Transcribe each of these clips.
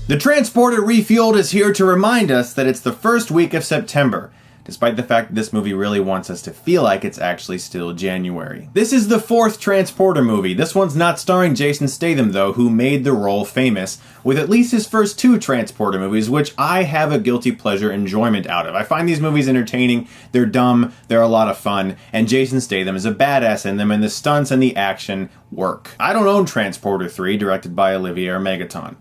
The Transporter Refueled is here to remind us that it's the first week of September, despite the fact that this movie really wants us to feel like it's actually still January. This is the fourth Transporter movie. This one's not starring Jason Statham, though, who made the role famous with at least his first two Transporter movies, which I have a guilty pleasure enjoyment out of. I find these movies entertaining, they're dumb, they're a lot of fun, and Jason Statham is a badass in them, and the stunts and the action work. I don't own Transporter 3, directed by Olivier Megaton.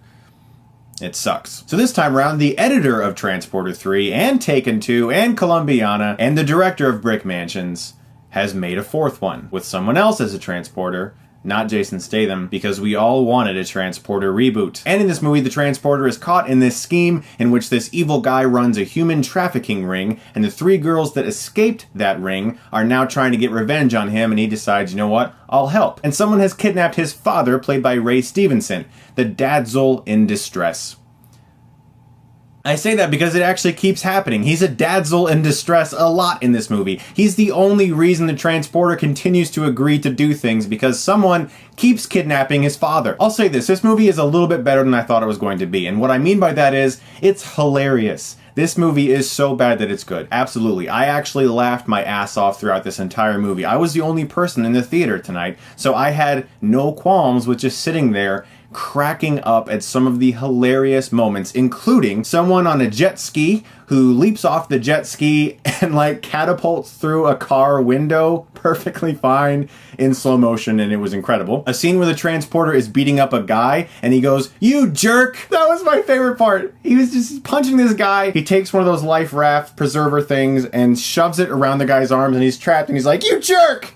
It sucks. So this time around, the editor of Transporter 3 and Taken 2 and Columbiana and the director of Brick Mansions has made a fourth one with someone else as a transporter, not Jason Statham, because we all wanted a Transporter reboot. And in this movie, the Transporter is caught in this scheme in which this evil guy runs a human trafficking ring, and the three girls that escaped that ring are now trying to get revenge on him, and he decides, you know what, I'll help. And someone has kidnapped his father, played by Ray Stevenson, the dadzle in distress. I say that because it actually keeps happening. He's a dadzle in distress a lot in this movie. He's the only reason the Transporter continues to agree to do things, because someone keeps kidnapping his father. I'll say this movie is a little bit better than I thought it was going to be, and what I mean by that is, it's hilarious. This movie is so bad that it's good. Absolutely. I actually laughed my ass off throughout this entire movie. I was the only person in the theater tonight, so I had no qualms with just sitting there cracking up at some of the hilarious moments, including someone on a jet ski who leaps off the jet ski and like catapults through a car window perfectly fine in slow motion, and it was incredible. A scene where the Transporter is beating up a guy and he goes, "You jerk!" That was my favorite part. He was just punching this guy. He takes one of those life raft preserver things and shoves it around the guy's arms, and he's trapped, and he's like, "You jerk!"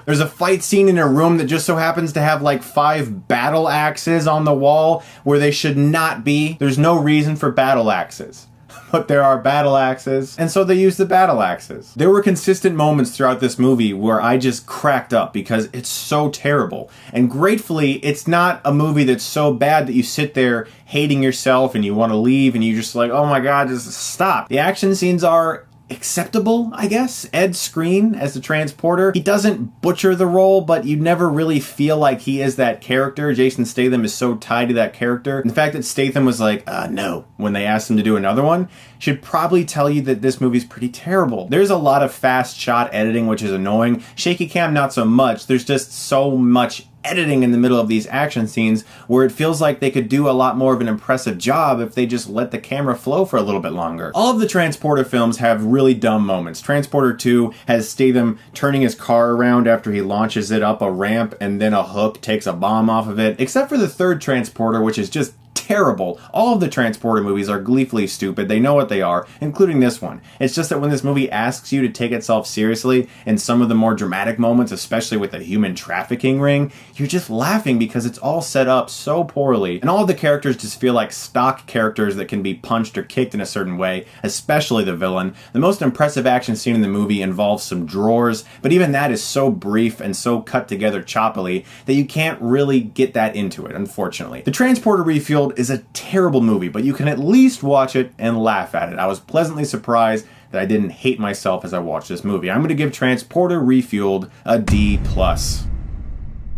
There's a fight scene in a room that just so happens to have like 5 battle axes on the wall where they should not be. There's no reason for battle axes, but there are battle axes, and so they use the battle axes. There were consistent moments throughout this movie where I just cracked up because it's so terrible. And gratefully, it's not a movie that's so bad that you sit there hating yourself and you want to leave and you just like, oh my god, just stop. The action scenes are acceptable, I guess. Ed Skrein as the Transporter, he doesn't butcher the role, but you never really feel like he is that character. Jason Statham is so tied to that character. And the fact that Statham was like, no, when they asked him to do another one, should probably tell you that this movie's pretty terrible. There's a lot of fast shot editing, which is annoying. Shaky cam, not so much. There's just so much editing in the middle of these action scenes where it feels like they could do a lot more of an impressive job if they just let the camera flow for a little bit longer. All of the Transporter films have really dumb moments. Transporter 2 has Statham turning his car around after he launches it up a ramp and then a hook takes a bomb off of it. Except for the third Transporter, which is just terrible. All of the Transporter movies are gleefully stupid. They know what they are, including this one. It's just that when this movie asks you to take itself seriously in some of the more dramatic moments, especially with the human trafficking ring, you're just laughing because it's all set up so poorly. And all of the characters just feel like stock characters that can be punched or kicked in a certain way, especially the villain. The most impressive action scene in the movie involves some drawers, but even that is so brief and so cut together choppily that you can't really get that into it, unfortunately. The Transporter Refueled is a terrible movie, but you can at least watch it and laugh at it. I was pleasantly surprised that I didn't hate myself as I watched this movie. I'm going to give Transporter Refueled a D+.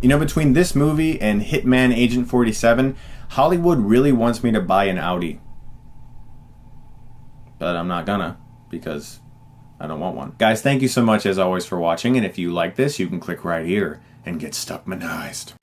You know, between this movie and Hitman Agent 47, Hollywood really wants me to buy an Audi. But I'm not gonna, because I don't want one. Guys, thank you so much as always for watching, and if you like this, you can click right here and get Stuckmanized.